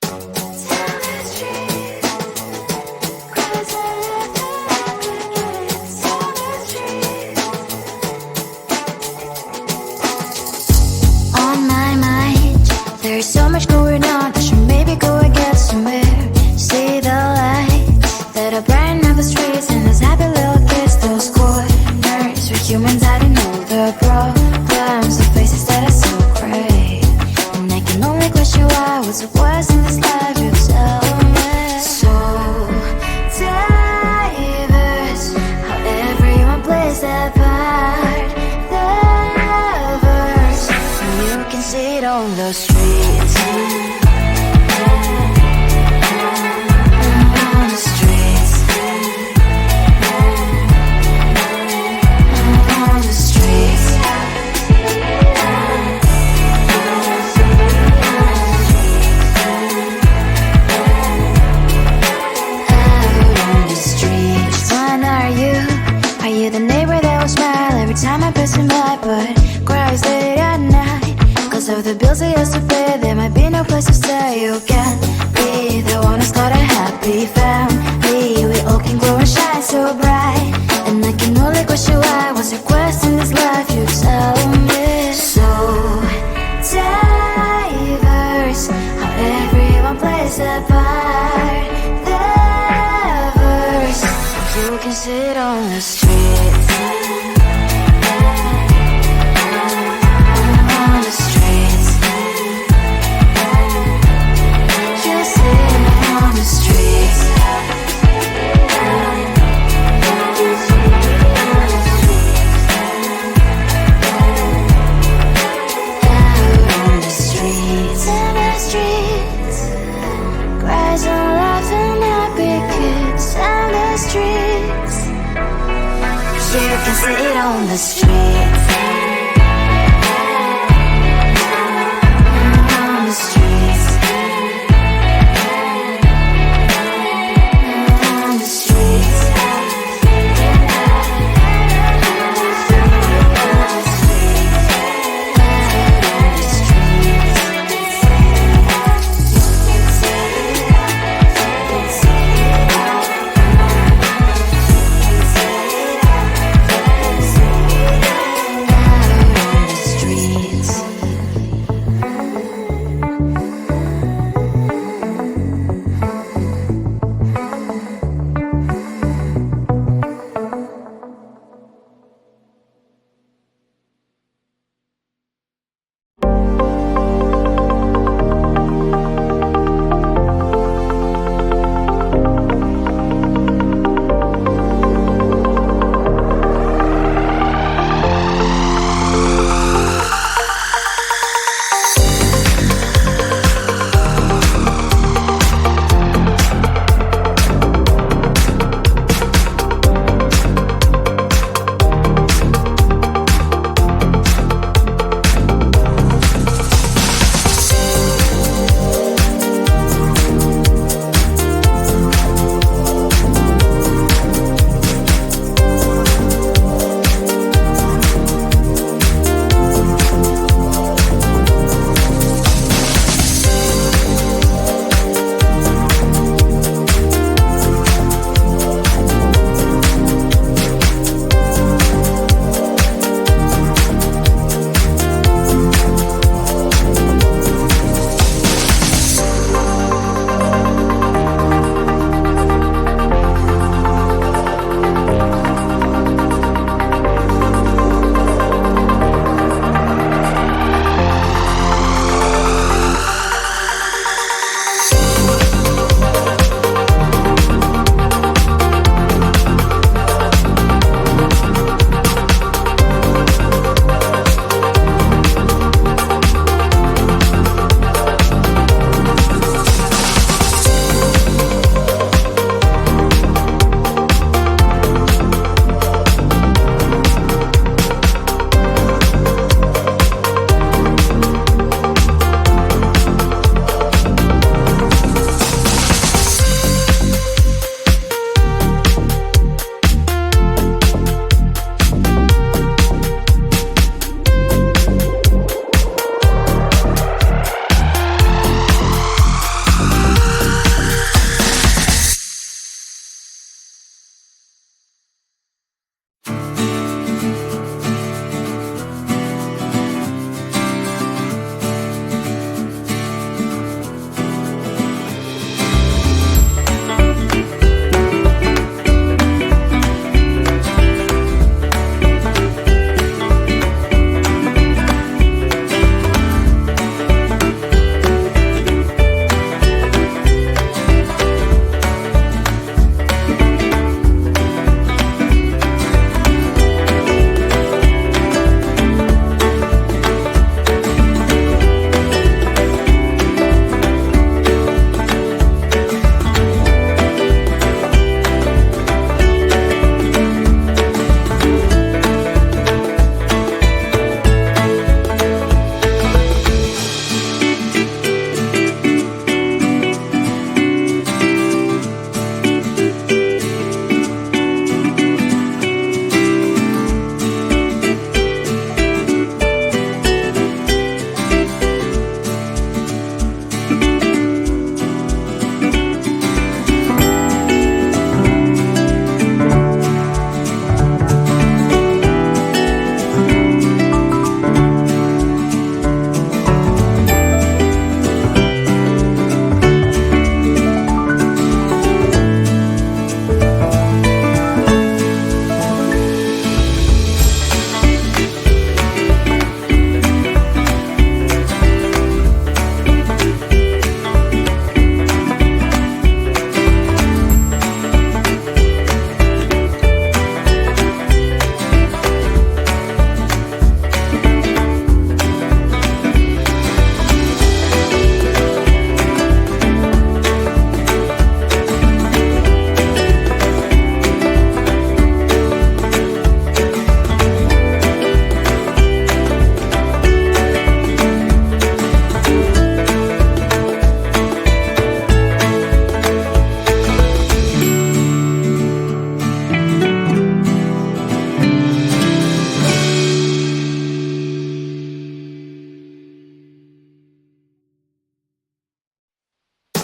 On my mind, there's so much going on. I should maybe go and get somewhere. See the lights that are brighten up the streets, and those happy little kids, those corners where humans hiding all the problems, the faces that are so gray. And I can only question why, what's the worst in this life, you tell me. So diverse, how everyone plays their part, their verse, and you can see it on the streets. On the streets. On the streets. Out on the streets. When are you? Are you the neighbor that will smile every time I pass him by, but cries late at night? Cause of the bills he has to pay, there might be no place to stay. You can't be the one who's got a happy family. We all can glow and shine so bright, and I can only question why, what's your quest in this life, you tell me. So diverse, how everyone plays their part, their verse, you can see it on the streets. On the streets. You see it on the streets. Out on the streets. In the streets. Cries and laughing happy kids. In the streets. You can see it on the streets. On the streets. On the streets.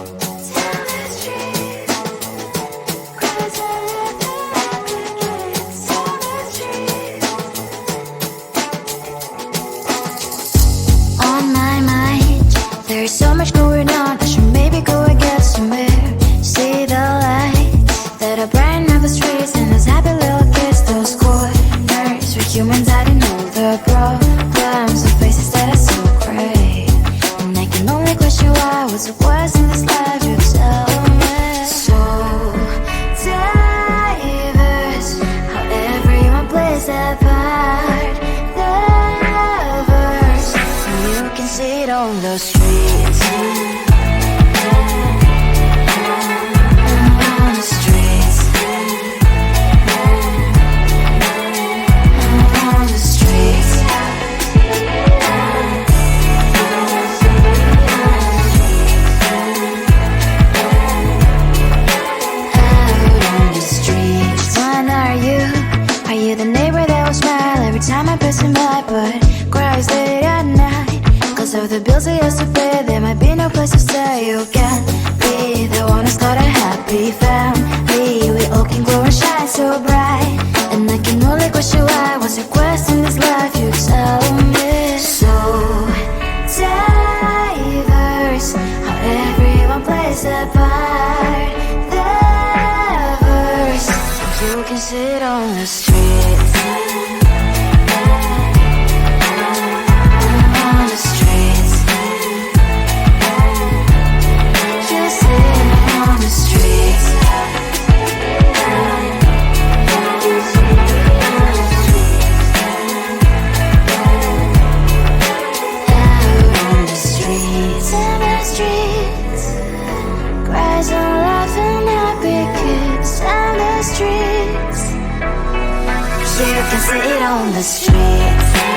On my mind, there's so much going on. I should maybe go and get some air. See the lights that are brighten up the streets, and those happy little kids, those corners where humans hiding know the problems, the places that are so great. And I can only question why. What's the worst in this life? You tell me. So diverse, how everyone plays their part. Lovers, and you can see it on the streets. On the streets. On the streets. Out on the streets. When are you? Are you the neighbor that will smile every time I pass him by, but cries late at night? Cause of the bills he has to pay, there might be no place to stay. You can't be the one who's got a happy family. We all can glow and shine so bright, and I can only question why. What's your quest in this life? You tell me. So diverse, how everyone plays their part. Lovers, you can sit on the streets. On the streets. You sit on the streets. Out on the streets. On the streets. Cries and laughing happy kids. On the streets. You can sit on the streets.